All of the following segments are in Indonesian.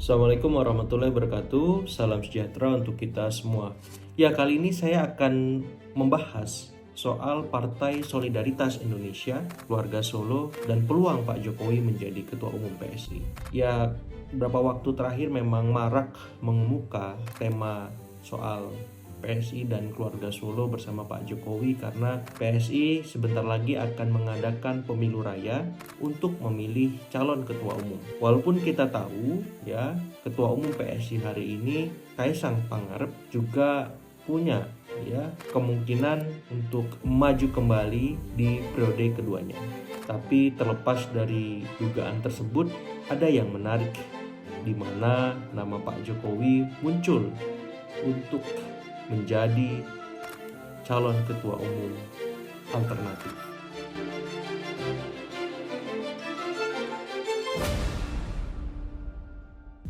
Assalamualaikum warahmatullahi wabarakatuh. Salam sejahtera untuk kita semua. Ya, kali ini saya akan membahas soal Partai Solidaritas Indonesia, Keluarga Solo, dan peluang Pak Jokowi menjadi Ketua Umum PSI. Ya, beberapa waktu terakhir memang marak mengemuka tema soal PSI dan Keluarga Solo bersama Pak Jokowi karena PSI sebentar lagi akan mengadakan pemilu raya untuk memilih calon ketua umum. Walaupun kita tahu ya, ketua umum PSI hari ini Kaisang Pangarep juga punya kemungkinan untuk maju kembali di periode keduanya. Tapi terlepas dari dugaan tersebut, ada yang menarik di mana nama Pak Jokowi muncul untuk menjadi calon ketua umum alternatif.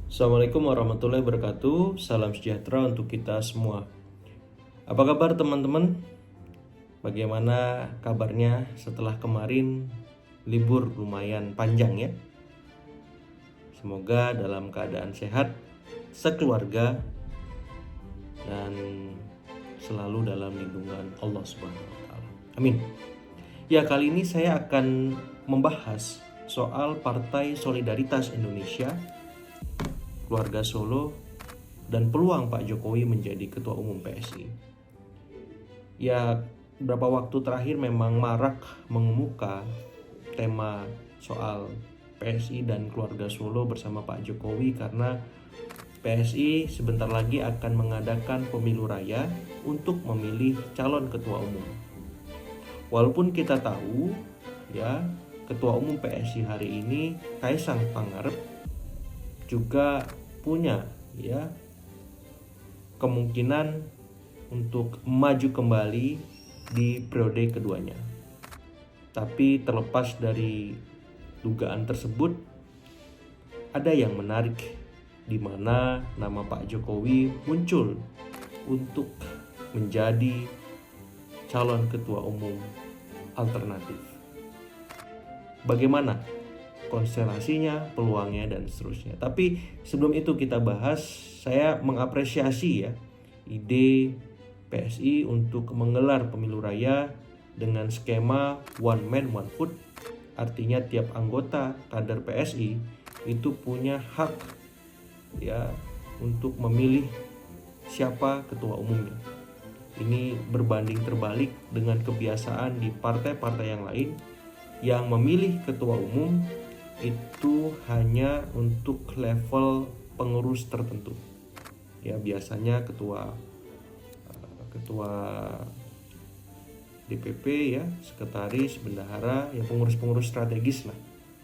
Assalamualaikum warahmatullahi wabarakatuh. Salam sejahtera untuk kita semua. Apa kabar teman-teman? Bagaimana kabarnya setelah kemarin libur lumayan panjang ya? Semoga dalam keadaan sehat, sekeluarga, dan selalu dalam lindungan Allah Subhanahu wa Ta'ala. Amin. Ya, kali ini saya akan membahas soal Partai Solidaritas Indonesia, Keluarga Solo, dan peluang Pak Jokowi menjadi Ketua Umum PSI. Ya, beberapa waktu terakhir memang marak mengemuka tema soal PSI dan Keluarga Solo bersama Pak Jokowi karena PSI sebentar lagi akan mengadakan pemilu raya untuk memilih calon ketua umum. Walaupun kita tahu ya, ketua umum PSI hari ini Kaisang Pangarep juga punya kemungkinan untuk maju kembali di periode keduanya. Tapi terlepas dari dugaan tersebut, ada yang menarik di mana nama Pak Jokowi muncul untuk menjadi calon ketua umum alternatif. Bagaimana konstelasinya, peluangnya, dan seterusnya. Tapi sebelum itu kita bahas, saya mengapresiasi ide PSI untuk menggelar pemilu raya dengan skema one man one vote. Artinya tiap anggota kader PSI itu punya hak untuk memilih siapa ketua umumnya. Ini berbanding terbalik dengan kebiasaan di partai-partai yang lain yang memilih ketua umum itu hanya untuk level pengurus tertentu. Ya, biasanya ketua DPP sekretaris, bendahara, pengurus-pengurus strategis lah.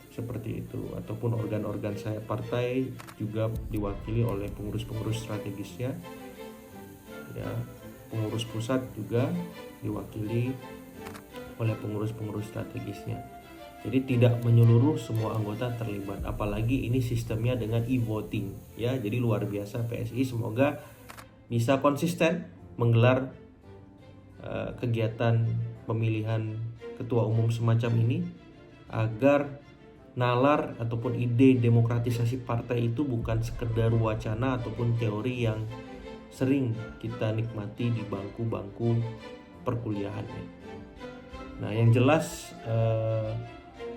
Seperti itu, ataupun organ-organ saya partai juga diwakili oleh pengurus-pengurus strategisnya pengurus pusat juga diwakili oleh pengurus-pengurus strategisnya. Jadi tidak menyeluruh semua anggota terlibat, apalagi ini sistemnya dengan e-voting jadi luar biasa. PSI semoga bisa konsisten menggelar kegiatan pemilihan ketua umum semacam ini agar nalar ataupun ide demokratisasi partai itu bukan sekedar wacana ataupun teori yang sering kita nikmati di bangku-bangku perkuliahan. Nah, yang jelas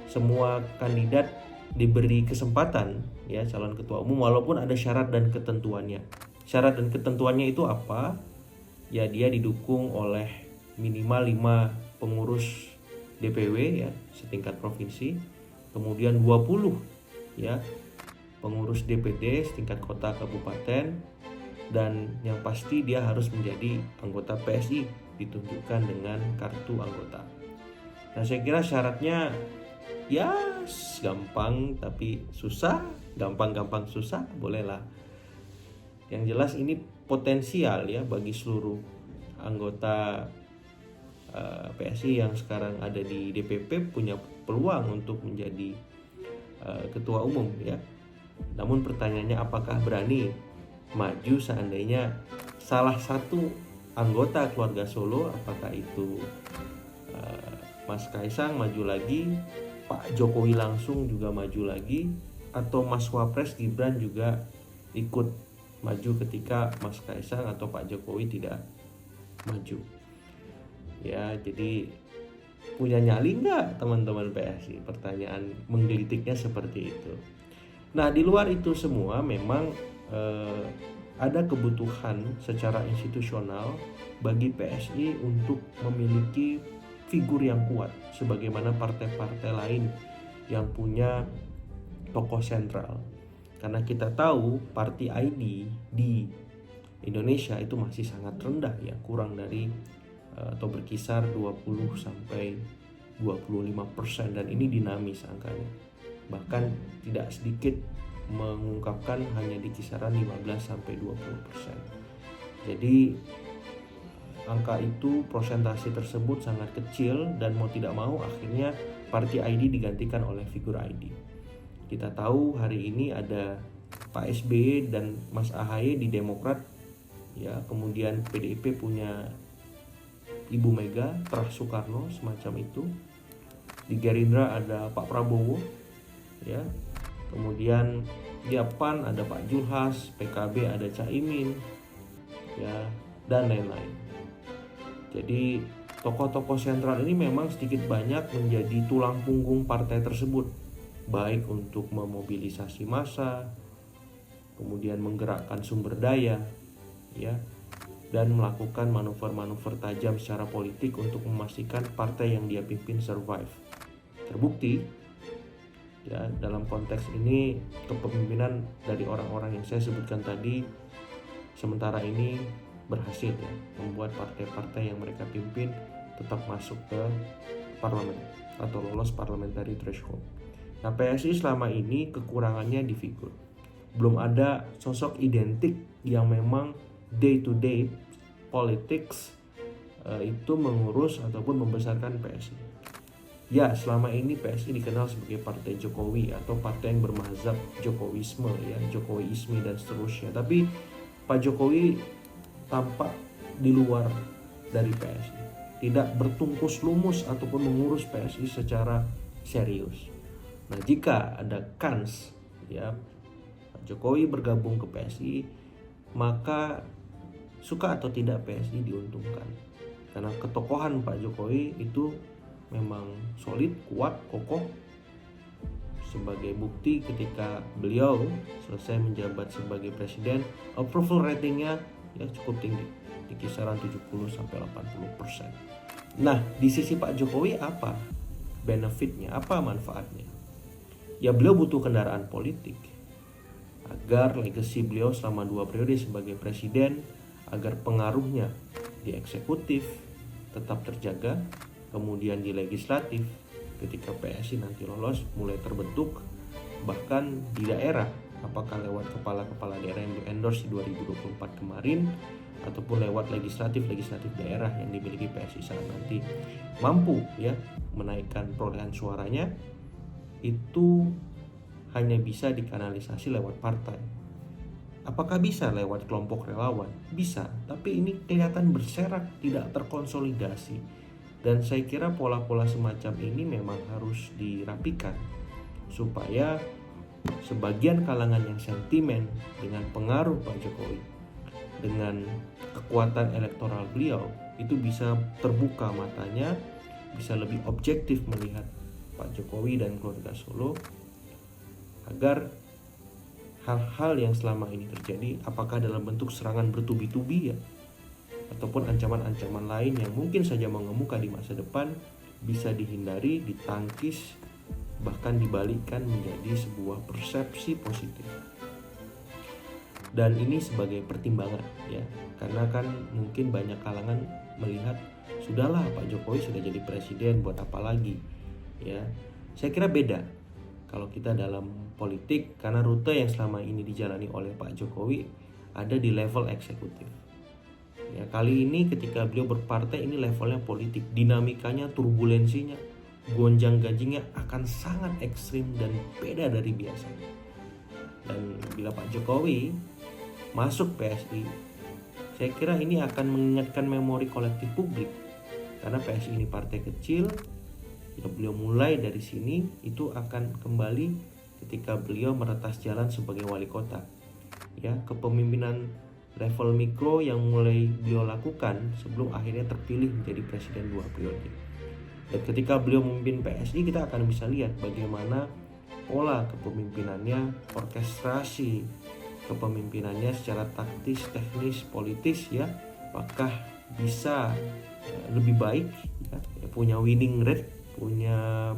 semua kandidat diberi kesempatan calon ketua umum walaupun ada syarat dan ketentuannya. Syarat dan ketentuannya itu apa? Ya, dia didukung oleh minimal 5 pengurus DPW setingkat provinsi. Kemudian 20 pengurus DPD setingkat kota kabupaten, dan yang pasti dia harus menjadi anggota PSI ditunjukkan dengan kartu anggota. Nah, saya kira syaratnya gampang tapi susah, gampang-gampang susah, bolehlah. Yang jelas ini potensial bagi seluruh anggota PSI yang sekarang ada di DPP punya peluang untuk menjadi ketua umum Namun pertanyaannya, apakah berani maju seandainya salah satu anggota Keluarga Solo, apakah itu Mas Kaisang maju lagi, Pak Jokowi langsung juga maju lagi, atau Mas Wapres Gibran juga ikut maju ketika Mas Kaisang atau Pak Jokowi tidak maju. Ya, jadi punya nyali nggak teman-teman PSI? Pertanyaan menggelitiknya seperti itu. Nah, di luar itu semua memang ada kebutuhan secara institusional bagi PSI untuk memiliki figur yang kuat sebagaimana partai-partai lain yang punya tokoh sentral. Karena kita tahu party ID di Indonesia itu masih sangat rendah ya, kurang dari atau berkisar 20 sampai 25% dan ini dinamis angkanya. Bahkan tidak sedikit mengungkapkan hanya di kisaran 15 sampai 20%. Jadi angka itu, persentase tersebut sangat kecil dan mau tidak mau akhirnya party ID digantikan oleh figur ID. Kita tahu hari ini ada Pak SBY dan Mas AHY di Demokrat ya, kemudian PDIP punya Ibu Mega, Terah Soekarno semacam itu. Di Gerindra ada Pak Prabowo ya. Kemudian di PAN ada Pak Julhas, PKB ada Caimin ya, dan lain-lain. Jadi tokoh-tokoh sentral ini memang sedikit banyak menjadi tulang punggung partai tersebut, baik untuk memobilisasi massa, kemudian menggerakkan sumber daya ya, dan melakukan manuver-manuver tajam secara politik untuk memastikan partai yang dia pimpin survive. Terbukti ya, dalam konteks ini kepemimpinan dari orang-orang yang saya sebutkan tadi sementara ini berhasil ya, membuat partai-partai yang mereka pimpin tetap masuk ke parlemen atau lolos parliamentary threshold. Nah, PSI selama ini kekurangannya di figur. Belum ada sosok identik yang memang day to day politics itu mengurus ataupun membesarkan PSI. Ya, selama ini PSI dikenal sebagai partai Jokowi atau partai yang bermazhab Jokowisme ya, Jokowiisme dan seterusnya. Tapi Pak Jokowi tampak di luar dari PSI, tidak bertungkus lumus ataupun mengurus PSI secara serius. Nah, jika ada kans ya Pak Jokowi bergabung ke PSI, maka suka atau tidak PSI diuntungkan. Karena ketokohan Pak Jokowi itu memang solid, kuat, kokoh. Sebagai bukti ketika beliau selesai menjabat sebagai presiden, approval ratingnya ya cukup tinggi, di kisaran 70 sampai 80%. Nah, di sisi Pak Jokowi apa benefitnya, apa manfaatnya? Ya, beliau butuh kendaraan politik agar legacy beliau selama 2 periode sebagai presiden, agar pengaruhnya di eksekutif tetap terjaga, kemudian di legislatif ketika PSI nanti lolos mulai terbentuk, bahkan di daerah apakah lewat kepala-kepala daerah yang di-endorse di 2024 kemarin ataupun lewat legislatif daerah yang dimiliki PSI saat nanti mampu ya menaikkan perolehan suaranya, itu hanya bisa dikanalisasi lewat partai. Apakah bisa lewat kelompok relawan? Bisa, tapi ini kelihatan berserak, tidak terkonsolidasi. Dan saya kira pola-pola semacam ini memang harus dirapikan supaya sebagian kalangan yang sentimen dengan pengaruh Pak Jokowi, dengan kekuatan elektoral beliau, itu bisa terbuka matanya, bisa lebih objektif melihat Pak Jokowi dan keluarga Solo, agar hal-hal yang selama ini terjadi, apakah dalam bentuk serangan bertubi-tubi ya, ataupun ancaman-ancaman lain yang mungkin saja mengemuka di masa depan, bisa dihindari, ditangkis, bahkan dibalikkan menjadi sebuah persepsi positif. Dan ini sebagai pertimbangan ya, karena kan mungkin banyak kalangan melihat, sudahlah Pak Jokowi sudah jadi presiden, buat apa lagi ya. Saya kira beda kalau kita dalam politik, karena rute yang selama ini dijalani oleh Pak Jokowi ada di level eksekutif. Ya, kali ini ketika beliau berpartai, ini levelnya politik, dinamikanya, turbulensinya, gonjang-ganjingnya akan sangat ekstrim dan beda dari biasanya. Dan bila Pak Jokowi masuk PSI, saya kira ini akan mengingatkan memori kolektif publik, karena PSI ini partai kecil. Jika beliau mulai dari sini, itu akan kembali ketika beliau meretas jalan sebagai wali kota ya kepemimpinan level mikro yang mulai beliau lakukan sebelum akhirnya terpilih menjadi presiden 2 periode. Dan ketika beliau memimpin PSI, kita akan bisa lihat bagaimana pola kepemimpinannya, orkestrasi kepemimpinannya secara taktis, teknis, politis ya, apakah bisa lebih baik ya, punya winning rate, punya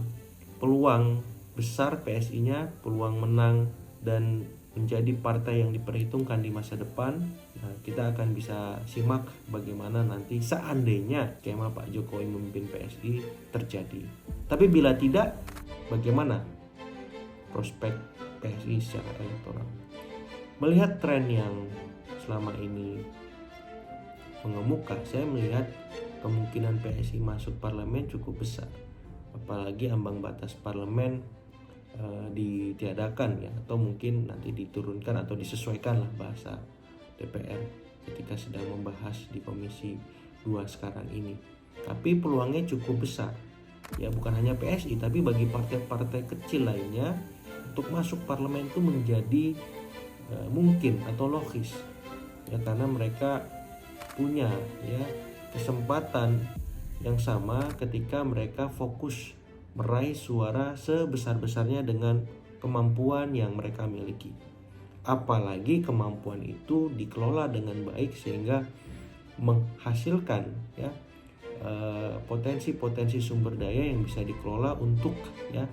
peluang besar PSI-nya, peluang menang dan menjadi partai yang diperhitungkan di masa depan. Nah, kita akan bisa simak bagaimana nanti seandainya skema Pak Jokowi memimpin PSI terjadi. Tapi bila tidak, bagaimana prospek PSI secara elektoral? Melihat tren yang selama ini mengemuka, saya melihat kemungkinan PSI masuk parlemen cukup besar. Apalagi ambang batas parlemen ditiadakan ya, atau mungkin nanti diturunkan atau disesuaikan lah bahasa DPR ketika sedang membahas di Komisi 2 sekarang ini. Tapi peluangnya cukup besar ya, bukan hanya PSI tapi bagi partai-partai kecil lainnya untuk masuk parlemen itu menjadi mungkin atau logis ya, karena mereka punya ya kesempatan yang sama ketika mereka fokus meraih suara sebesar-besarnya dengan kemampuan yang mereka miliki. Apalagi kemampuan itu dikelola dengan baik sehingga menghasilkan ya potensi-potensi sumber daya yang bisa dikelola untuk ya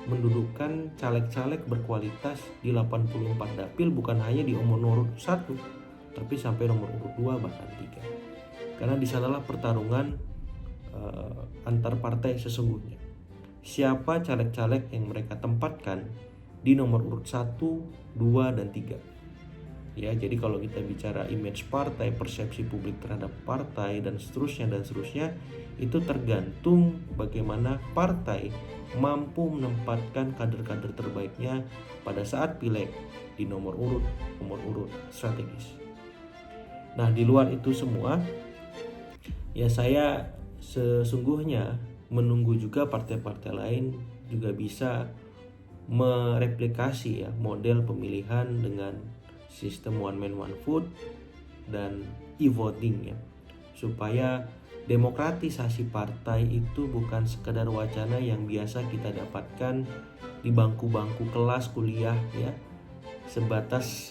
mendudukkan caleg-caleg berkualitas di 84 dapil, bukan hanya di nomor urut 1 tapi sampai nomor urut 2 bahkan 3. Karena di sanalah pertarungan antar partai sesungguhnya. Siapa caleg-caleg yang mereka tempatkan di nomor urut 1, 2, dan 3. Ya, jadi kalau kita bicara image partai, persepsi publik terhadap partai dan seterusnya, itu tergantung bagaimana partai mampu menempatkan kader-kader terbaiknya pada saat pileg di nomor urut strategis. Nah, di luar itu semua, ya saya sesungguhnya menunggu juga partai-partai lain juga bisa mereplikasi ya model pemilihan dengan sistem one man one vote dan e-voting ya, supaya demokratisasi partai itu bukan sekedar wacana yang biasa kita dapatkan di bangku-bangku kelas kuliah ya, sebatas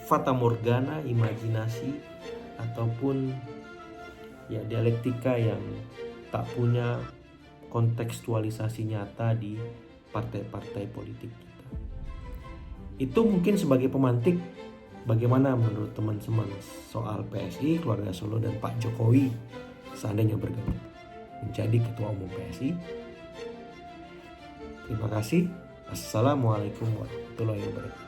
fata morgana, imajinasi ataupun ya dialektika yang tak punya kontekstualisasi nyata di partai-partai politik kita. Itu mungkin sebagai pemantik bagaimana menurut teman-teman soal PSI, keluarga Solo dan Pak Jokowi seandainya bergabung menjadi ketua umum PSI. Terima kasih. Assalamualaikum warahmatullahi wabarakatuh.